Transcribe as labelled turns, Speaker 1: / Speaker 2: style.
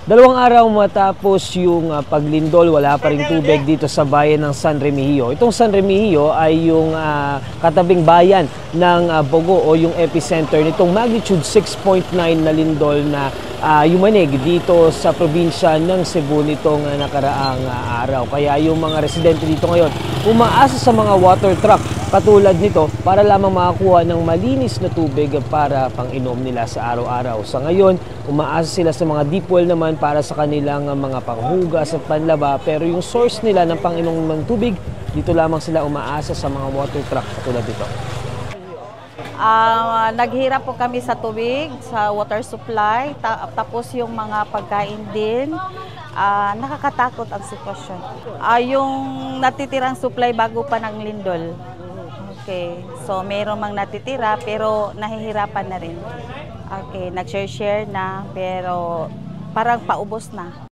Speaker 1: Dalawang araw matapos yung paglindol, wala pa ring tubig dito sa bayan ng San Remigio. Itong San Remigio ay yung katabing bayan ng Bogo o yung epicenter nitong magnitude 6.9 na lindol na yumanig dito sa probinsya ng Cebu nitong nakaraang araw. Kaya yung mga residente dito ngayon umaasa sa mga water truck katulad nito para lamang makakuha ng malinis na tubig para pang-inom nila sa araw-araw. Sa ngayon, umaasa sila sa mga deep well naman para sa kanilang mga panghugas at panlaba, pero yung source nila ng pang-inom ng tubig, dito lamang sila umaasa sa mga water truck katulad dito.
Speaker 2: Naghirap po kami sa tubig, sa water supply, tapos yung mga pagkain din. Nakakatakot ang sitwasyon. Yung natitirang supply bago pa ng lindol. Okay, so mayroon mang natitira pero nahihirapan na rin. Okay, nag-share na pero parang paubos na.